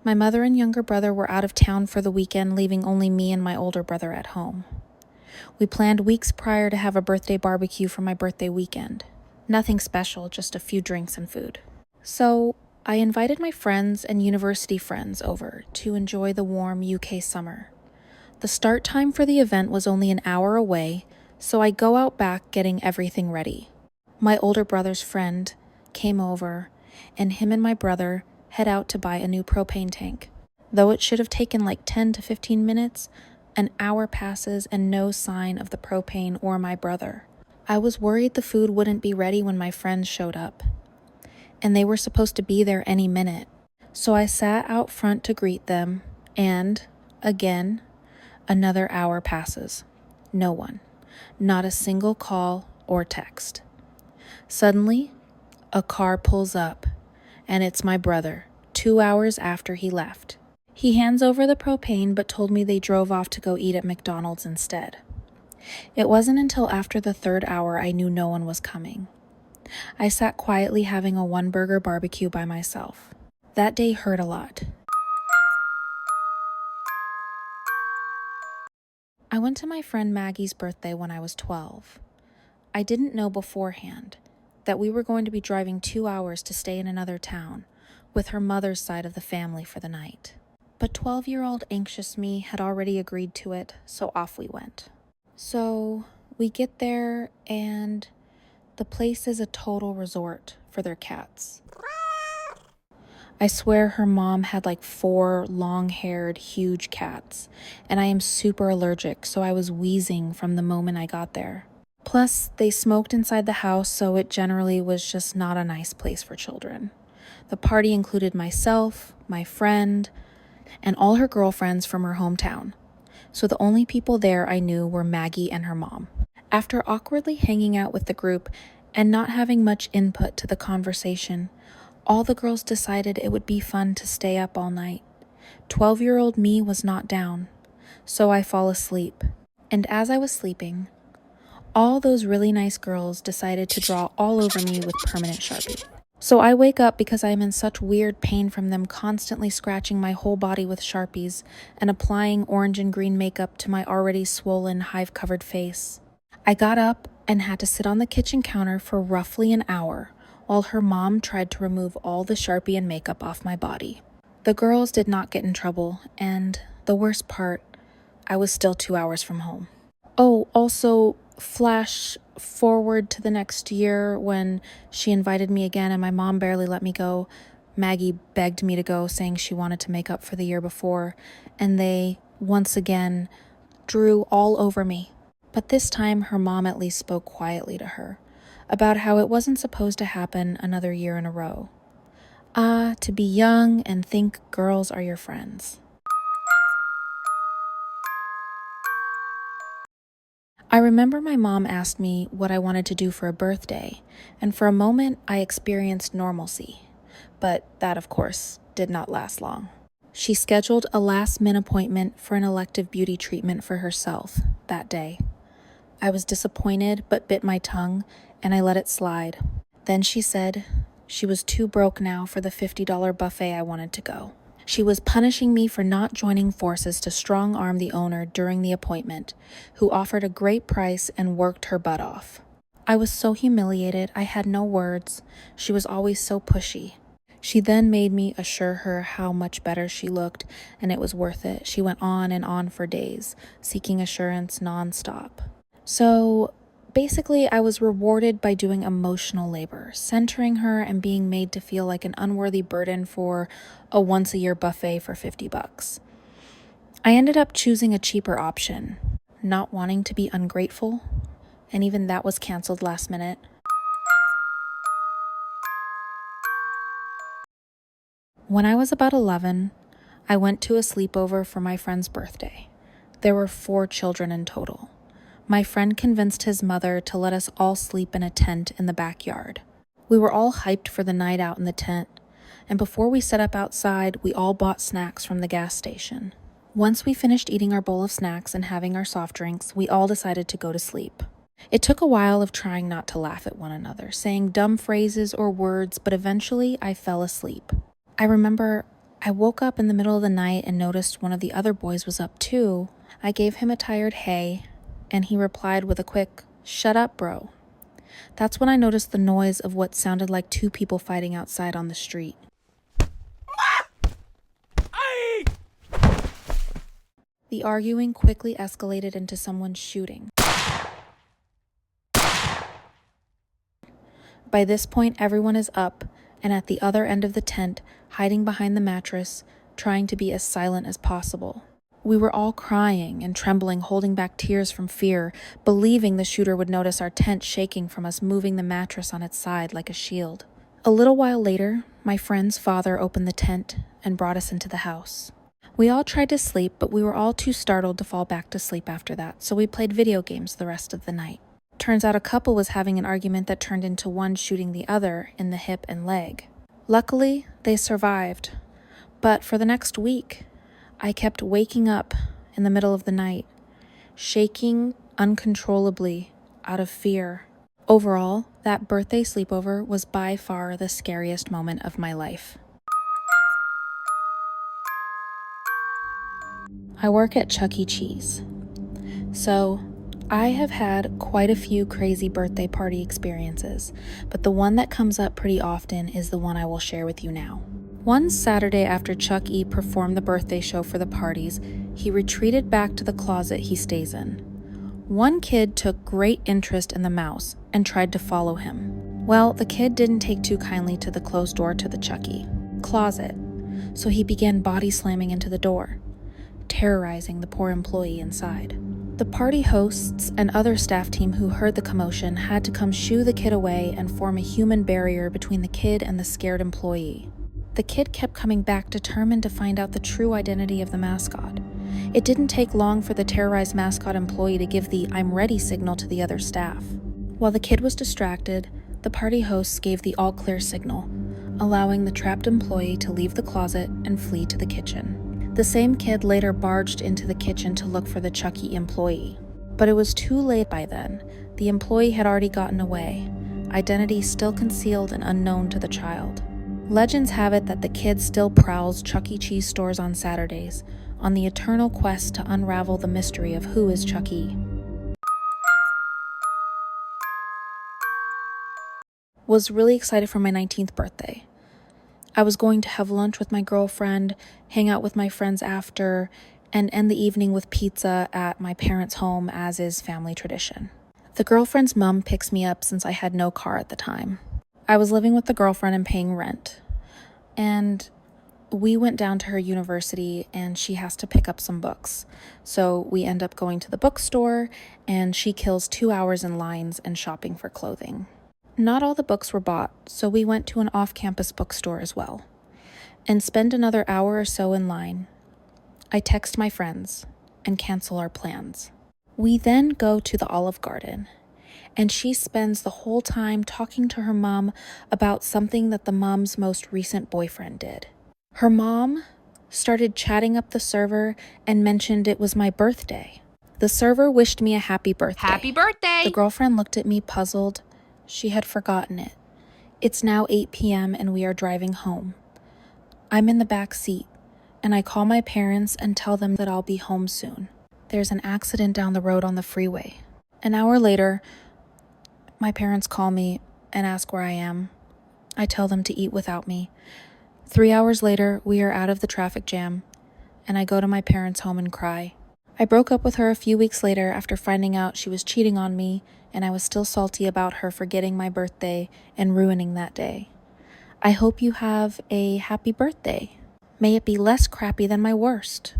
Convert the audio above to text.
My mother and younger brother were out of town for the weekend, leaving only me and my older brother at home. We planned weeks prior to have a birthday barbecue for my birthday weekend. Nothing special, just a few drinks and food. So, I invited my friends and university friends over to enjoy the warm UK summer. The start time for the event was only an hour away, so I go out back getting everything ready. My older brother's friend came over, and him and my brother head out to buy a new propane tank. Though it should have taken like 10 to 15 minutes, an hour passes and no sign of the propane or my brother. I was worried the food wouldn't be ready when my friends showed up, and they were supposed to be there any minute. So I sat out front to greet them, and, again, another hour passes. No one. Not a single call or text. Suddenly, a car pulls up, and it's my brother, 2 hours after he left. He hands over the propane but told me they drove off to go eat at McDonald's instead. It wasn't until after the third hour I knew no one was coming. I sat quietly having a one-burger barbecue by myself. That day hurt a lot. I went to my friend Maggie's birthday when I was 12. I didn't know beforehand that we were going to be driving 2 hours to stay in another town with her mother's side of the family for the night. But 12-year-old anxious me had already agreed to it, so off we went. So we get there, and the place is a total resort for their cats. I swear her mom had like 4 long-haired, huge cats, and I am super allergic, so I was wheezing from the moment I got there. Plus, they smoked inside the house, so it generally was just not a nice place for children. The party included myself, my friend, and all her girlfriends from her hometown. So the only people there I knew were Maggie and her mom. After awkwardly hanging out with the group and not having much input to the conversation, all the girls decided it would be fun to stay up all night. 12-year-old me was not down, so I fall asleep. And as I was sleeping, all those really nice girls decided to draw all over me with permanent Sharpie. So I wake up because I am in such weird pain from them constantly scratching my whole body with Sharpies and applying orange and green makeup to my already swollen, hive-covered face. I got up and had to sit on the kitchen counter for roughly an hour while her mom tried to remove all the Sharpie and makeup off my body. The girls did not get in trouble, and the worst part, I was still 2 hours from home. Oh, also, flash forward to the next year when she invited me again and my mom barely let me go. Maggie begged me to go, saying she wanted to make up for the year before, and they, once again, drew all over me. But this time, her mom at least spoke quietly to her about how it wasn't supposed to happen another year in a row. To be young and think girls are your friends. I remember my mom asked me what I wanted to do for a birthday, and for a moment I experienced normalcy. But that, of course, did not last long. She scheduled a last-minute appointment for an elective beauty treatment for herself that day. I was disappointed but bit my tongue, and I let it slide. Then she said she was too broke now for the $50 buffet I wanted to go. She was punishing me for not joining forces to strong-arm the owner during the appointment, who offered a great price and worked her butt off. I was so humiliated, I had no words. She was always so pushy. She then made me assure her how much better she looked, and it was worth it. She went on and on for days, seeking assurance nonstop. So basically, I was rewarded by doing emotional labor, centering her and being made to feel like an unworthy burden for a once-a-year buffet for $50. I ended up choosing a cheaper option, not wanting to be ungrateful, and even that was canceled last minute. When I was about 11, I went to a sleepover for my friend's birthday. There were 4 children in total. My friend convinced his mother to let us all sleep in a tent in the backyard. We were all hyped for the night out in the tent, and before we set up outside, we all bought snacks from the gas station. Once we finished eating our bowl of snacks and having our soft drinks, we all decided to go to sleep. It took a while of trying not to laugh at one another, saying dumb phrases or words, but eventually I fell asleep. I remember I woke up in the middle of the night and noticed one of the other boys was up too. I gave him a tired hey, and he replied with a quick, "Shut up, bro." That's when I noticed the noise of what sounded like two people fighting outside on the street. The arguing quickly escalated into someone shooting. By this point, everyone is up and at the other end of the tent, hiding behind the mattress, trying to be as silent as possible. We were all crying and trembling, holding back tears from fear, believing the shooter would notice our tent shaking from us moving the mattress on its side like a shield. A little while later, my friend's father opened the tent and brought us into the house. We all tried to sleep, but we were all too startled to fall back to sleep after that, so we played video games the rest of the night. Turns out a couple was having an argument that turned into one shooting the other in the hip and leg. Luckily, they survived, but for the next week, I kept waking up in the middle of the night, shaking uncontrollably out of fear. Overall, that birthday sleepover was by far the scariest moment of my life. I work at Chuck E. Cheese, so I have had quite a few crazy birthday party experiences, but the one that comes up pretty often is the one I will share with you now. One Saturday after Chuck E. performed the birthday show for the parties, he retreated back to the closet he stays in. One kid took great interest in the mouse and tried to follow him. Well, the kid didn't take too kindly to the closed door to the Chuck E. closet, so he began body slamming into the door, terrorizing the poor employee inside. The party hosts and other staff team who heard the commotion had to come shoo the kid away and form a human barrier between the kid and the scared employee. The kid kept coming back, determined to find out the true identity of the mascot. It didn't take long for the terrorized mascot employee to give the "I'm ready" signal to the other staff. While the kid was distracted, the party hosts gave the all clear signal, allowing the trapped employee to leave the closet and flee to the kitchen. The same kid later barged into the kitchen to look for the Chuck E. employee. But it was too late by then. The employee had already gotten away, identity still concealed and unknown to the child. Legends have it that the kid still prowls Chuck E. Cheese stores on Saturdays, on the eternal quest to unravel the mystery of who is Chuck E. Was really excited for my 19th birthday. I was going to have lunch with my girlfriend, hang out with my friends after, and end the evening with pizza at my parents' home, as is family tradition. The girlfriend's mom picks me up since I had no car at the time. I was living with the girlfriend and paying rent, and we went down to her university and she has to pick up some books. So we end up going to the bookstore and she kills 2 hours in lines and shopping for clothing. Not all the books were bought, so we went to an off-campus bookstore as well, and spend another hour or so in line. I text my friends and cancel our plans. We then go to the Olive Garden, and she spends the whole time talking to her mom about something that the mom's most recent boyfriend did. Her mom started chatting up the server and mentioned it was my birthday. The server wished me a happy birthday. Happy birthday! The girlfriend looked at me puzzled. She had forgotten it. It's now 8 p.m. and we are driving home. I'm in the back seat, and I call my parents and tell them that I'll be home soon. There's an accident down the road on the freeway. An hour later, my parents call me and ask where I am. I tell them to eat without me. 3 hours later, we are out of the traffic jam, and I go to my parents' home and cry. I broke up with her a few weeks later after finding out she was cheating on me, and I was still salty about her forgetting my birthday and ruining that day. I hope you have a happy birthday. May it be less crappy than my worst.